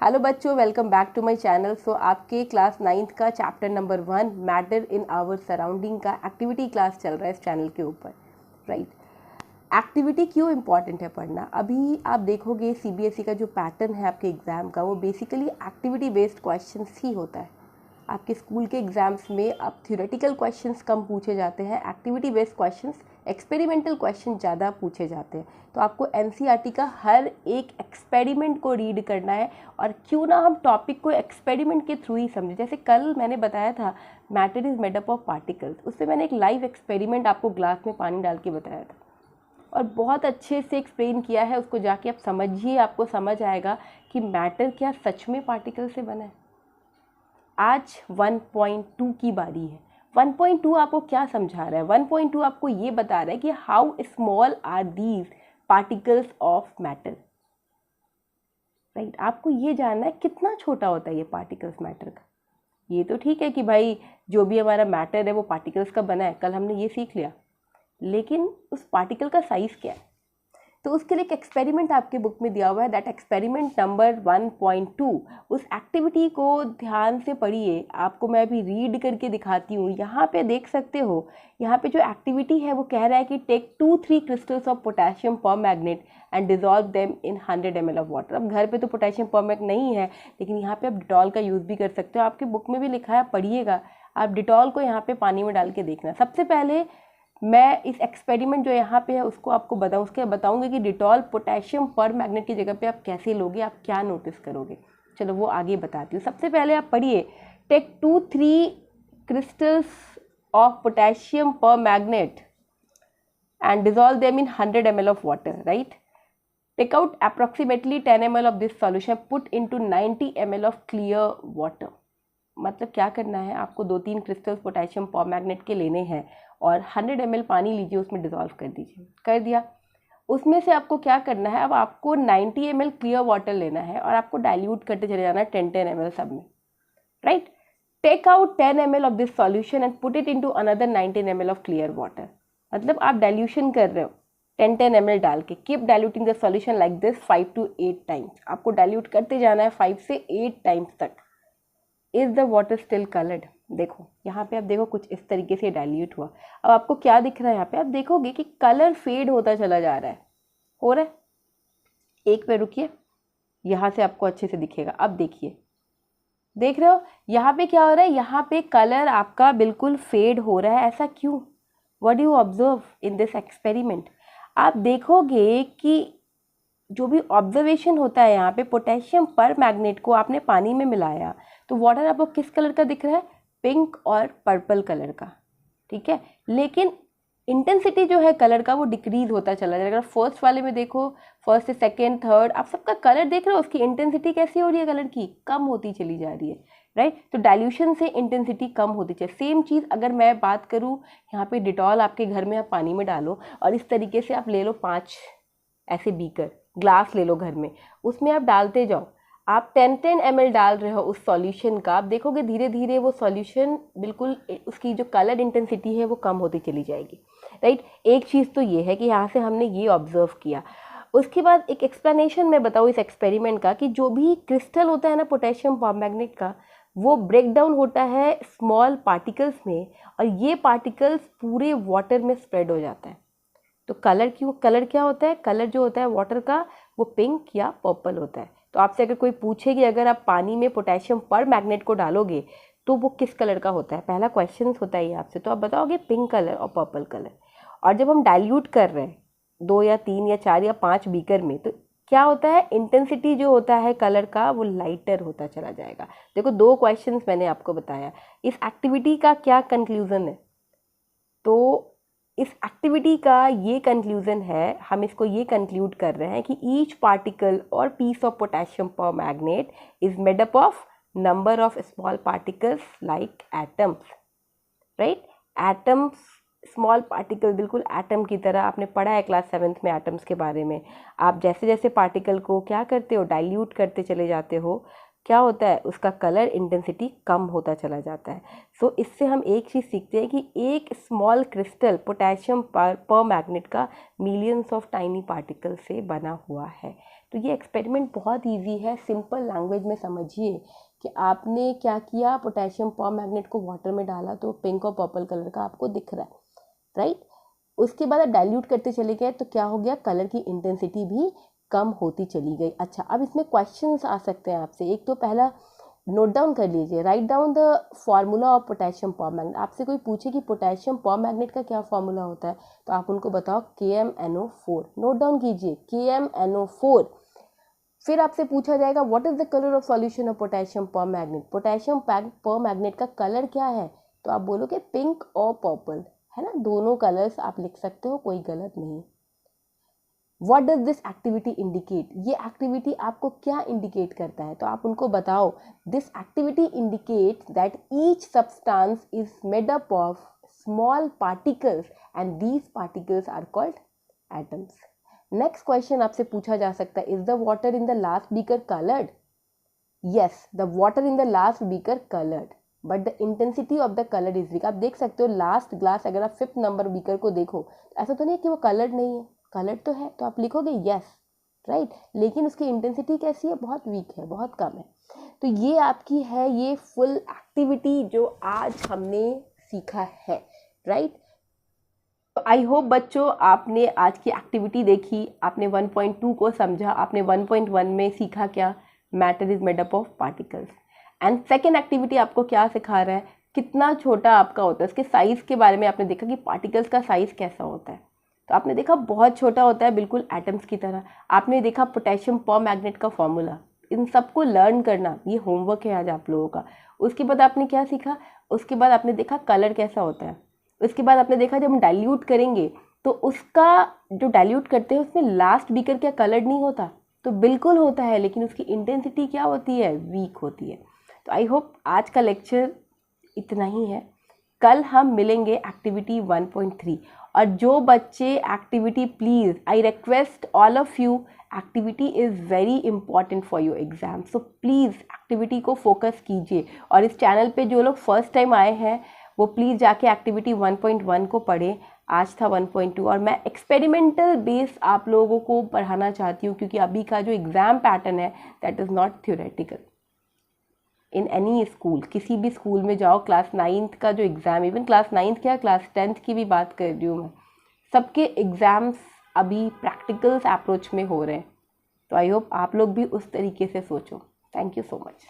Hello बच्चों, welcome back to my channel. So आपके class 9th का chapter number 1 matter in our surrounding का activity class चल रहा है इस चैनल के ऊपर, राइट। एक्टिविटी क्यों इम्पॉर्टेंट है पढ़ना? अभी आप देखोगे सीबीएसई का जो पैटर्न है आपके एग्ज़ाम का, वो बेसिकली एक्टिविटी बेस्ड क्वेश्चंस ही होता है। आपके स्कूल के एग्ज़ाम्स में अब थ्योरेटिकल क्वेश्चंस कम पूछे जाते हैं, activity based questions, experimental question ज़्यादा पूछे जाते हैं। तो आपको एनसीईआरटी का हर एक एक्सपेरिमेंट को रीड करना है, और क्यों ना हम टॉपिक को एक्सपेरिमेंट के थ्रू ही समझें। जैसे कल मैंने बताया था matter is made up of particles, उससे मैंने एक लाइव एक्सपेरिमेंट आपको ग्लास में पानी डाल के बताया था और बहुत अच्छे से एक्सप्लेन किया है। उसको जाके आप समझिए, आपको समझ आएगा कि मैटर क्या सच में पार्टिकल से बना है। आज 1.2 की बारी है। 1.2 आपको क्या समझा रहा है? 1.2 आपको ये बता रहा है कि how small are these particles of matter, right. आपको ये जानना है कितना छोटा होता है ये पार्टिकल्स मैटर का। ये तो ठीक है कि भाई जो भी हमारा मैटर है वो पार्टिकल्स का बना है, कल हमने ये सीख लिया, लेकिन उस पार्टिकल का साइज़ क्या है? तो उसके लिए एक एक्सपेरिमेंट आपके बुक में दिया हुआ है, दैट एक्सपेरिमेंट नंबर 1.2। उस एक्टिविटी को ध्यान से पढ़िए, आपको मैं अभी रीड करके दिखाती हूँ। यहाँ पे देख सकते हो, यहाँ पे जो एक्टिविटी है वो कह रहा है कि take 2-3 crystals of potassium permanganate and dissolve them in 100 ml of water. अब घर पे तो पोटेशियम परमैग्नेट नहीं है, लेकिन यहाँ पे आप डिटॉल का यूज़ भी कर सकते हो। आपके बुक में भी लिखा है, पढ़िएगा आप। डिटॉल को यहाँ पे पानी में डाल के देखना। सबसे पहले मैं इस एक्सपेरिमेंट जो यहाँ पे है उसको आपको बताऊँ, उसके बताऊँगी कि डिटॉल पोटेशियम परमैग्नेट की जगह पे आप कैसे लोगे, आप क्या नोटिस करोगे। चलो वो आगे बताती हूँ। सबसे पहले आप पढ़िए, take 2-3 crystals of potassium permanganate and dissolve them in 100 ml of water, right. Take out approximately 10 ml of this solution, put into 90 ml of clear water. मतलब क्या करना है, आपको 2-3 क्रिस्टल्स पोटेशियम परमैग्नेट के लेने हैं और 100 ml पानी लीजिए, उसमें डिज़ोल्व कर दीजिए। कर दिया। उसमें से आपको क्या करना है, अब आपको 90 ml क्लियर वाटर लेना है और आपको डाइल्यूट करते चले जाना है 10-10 ml सब में, right. Take out 10 ml of this solution and put it into another 19 ml of clear water. मतलब आप डाइल्यूशन कर रहे हो 10-10 ml डाल के। Keep diluting the solution like this 5 to 8 times. आपको डाइल्यूट करते जाना है 5 से 8 टाइम्स तक। Is the water still coloured? देखो यहाँ पे आप देखो कुछ इस तरीके से डाइल्यूट हुआ। अब आपको क्या दिख रहा है यहाँ पे? आप देखोगे कि कलर फेड होता चला जा रहा है, हो रहा है। एक पे रुकिए, यहाँ से आपको अच्छे से दिखेगा। अब देखिए, देख रहे हो यहाँ पे क्या हो रहा है? यहाँ पे कलर आपका बिल्कुल फेड हो रहा है। ऐसा क्यों? What do you observe in this experiment? आप देखोगे कि जो भी ऑब्जर्वेशन होता है यहाँ पे, पोटेशियम परमैग्नेट को आपने पानी में मिलाया तो वाटर आपको किस कलर का दिख रहा है? पिंक और पर्पल कलर का, ठीक है। लेकिन इंटेंसिटी जो है कलर का वो डिक्रीज होता चला जाएगा। अगर फर्स्ट वाले में देखो, फर्स्ट से सेकेंड थर्ड, आप सबका कलर देख रहे हो, उसकी इंटेंसिटी कैसी हो रही है? कलर की कम होती चली जा रही है, राइट। तो डाइल्यूशन से इंटेंसिटी कम होती चाहिए। सेम चीज़ अगर मैं बात करूँ, यहाँ पे डिटॉल आपके घर में आप पानी में डालो और इस तरीके से आप ले लो 5 ऐसे बीकर, ग्लास ले लो घर में, उसमें आप डालते जाओ। आप 10-10 ml डाल रहे हो उस सॉल्यूशन का। आप देखोगे धीरे धीरे वो सॉल्यूशन बिल्कुल उसकी जो कलर इंटेंसिटी है वो कम होती चली जाएगी, राइट। एक चीज़ तो ये है कि यहाँ से हमने ये ऑब्जर्व किया। उसके बाद एक एक्सप्लेनेशन मैं बताऊँ इस एक्सपेरिमेंट का, कि जो भी क्रिस्टल होता है ना पोटेशियम परमैग्नेट का, वो ब्रेक डाउन होता है स्मॉल पार्टिकल्स में, और ये पार्टिकल्स पूरे वाटर में स्प्रेड हो जाता है। तो कलर क्यों? कलर क्या होता है? कलर जो होता है वाटर का वो पिंक या पर्पल होता है। तो आपसे अगर कोई पूछे कि अगर आप पानी में पोटेशियम परमैग्नेट को डालोगे तो वो किस कलर का होता है, पहला क्वेश्चन होता है ये आपसे, तो आप बताओगे पिंक कलर और पर्पल कलर। और जब हम डाइल्यूट कर रहे हैं 2 या 3 या 4 या 5 बीकर में, तो क्या होता है? इंटेंसिटी जो होता है कलर का वो लाइटर होता चला जाएगा। देखो 2 क्वेश्चन मैंने आपको बताया। इस एक्टिविटी का क्या कंक्लूजन है? तो इस एक्टिविटी का ये कंक्लूजन है, हम इसको ये कंक्लूड कर रहे हैं कि ईच पार्टिकल और piece of potassium permanganate is made up of number of small particles like atoms, right. Atoms, small particle, बिल्कुल एटम की तरह। आपने पढ़ा है क्लास 7th में एटम्स के बारे में। आप जैसे जैसे पार्टिकल को क्या करते हो, डाइल्यूट करते चले जाते हो, क्या होता है? उसका कलर इंटेंसिटी कम होता चला जाता है। सो इससे हम एक चीज़ सीखते हैं कि एक स्मॉल क्रिस्टल पोटेशियम परमैग्नेट का मिलियंस ऑफ टाइनी पार्टिकल से बना हुआ है। तो ये एक्सपेरिमेंट बहुत ईजी है, सिंपल लैंग्वेज में समझिए कि आपने क्या किया, पोटेशियम परमैंगनेट को वाटर में डाला तो पिंक और पर्पल कलर का आपको दिख रहा है, राइट। उसके बाद आप डाइल्यूट करते चले गए तो क्या हो गया, कलर की इंटेंसिटी भी कम होती चली गई। अच्छा, अब इसमें क्वेश्चंस आ सकते हैं आपसे। एक तो पहला नोट डाउन कर लीजिए, write down the formula of potassium permanganate. आपसे कोई पूछे कि पोटेशियम परमैंगनेट का क्या फार्मूला होता है तो आप उनको बताओ KmNO4। नोट डाउन कीजिए KmNO4। फिर आपसे पूछा जाएगा what is the colour of solution of potassium permanganate. Potassium permanganate का कलर क्या है तो आप बोलोगे पिंक और पर्पल, है ना। दोनों कलर्स आप लिख सकते हो, कोई गलत नहीं। What does this activity indicate, ये एक्टिविटी आपको क्या इंडिकेट करता है तो आप उनको बताओ this activity indicates that each substance is made up of small particles and these particles are called atoms. Next question आपसे पूछा जा सकता है, is the water in the last beaker coloured. Yes, the water in the last beaker coloured but the intensity of the colour is weak. आप देख सकते हो last glass, अगर आप 5th नंबर बीकर को देखो ऐसा तो नहीं कि वो कलर्ड नहीं है, कलर तो है, तो आप लिखोगे यस, राइट, लेकिन उसकी इंटेंसिटी कैसी है, बहुत वीक है, बहुत कम है। तो ये आपकी है ये फुल एक्टिविटी जो आज हमने सीखा है, राइट। तो आई होप बच्चों आपने आज की एक्टिविटी देखी, आपने 1.2 को समझा, आपने 1.1 में सीखा क्या, matter is made up of particles. And second activity आपको क्या सिखा रहा है, कितना छोटा आपका होता है, उसके साइज़ के बारे में आपने देखा कि पार्टिकल्स का साइज़ कैसा होता है। तो आपने देखा बहुत छोटा होता है, बिल्कुल एटम्स की तरह। आपने देखा पोटेशियम परमैंगनेट का फॉर्मूला। इन सबको लर्न करना, ये होमवर्क है आज आप लोगों का। उसके बाद आपने क्या सीखा, उसके बाद आपने देखा कलर कैसा होता है। उसके बाद आपने देखा जब हम डाइल्यूट करेंगे तो उसका जो डाइल्यूट करते हैं उसमें लास्ट बीकर क्या कलर्ड नहीं होता, तो बिल्कुल होता है, लेकिन उसकी इंटेंसिटी क्या होती है, वीक होती है। तो आई होप आज का लेक्चर इतना ही है। कल हम मिलेंगे एक्टिविटी 1.3। और जो बच्चे activity, please I request all of you, activity is very important for your exam, so please activity को फोकस कीजिए। और इस चैनल पे जो लोग फर्स्ट टाइम आए हैं वो प्लीज़ जाके एक्टिविटी 1.1 को पढ़ें। आज था 1.2 और मैं एक्सपेरिमेंटल बेस आप लोगों को पढ़ाना चाहती हूँ, क्योंकि अभी का जो एग्ज़ाम पैटर्न है that is not theoretical in any school. किसी भी स्कूल में जाओ, क्लास 9th का जो एग्ज़ाम, इवन क्लास 9th क्या क्लास 10th की भी बात कर रही हूँ मैं, सबके एग्ज़ाम्स अभी प्रैक्टिकल्स अप्रोच में हो रहे हैं। तो आई होप आप लोग भी उस तरीके से सोचो। Thank you so much.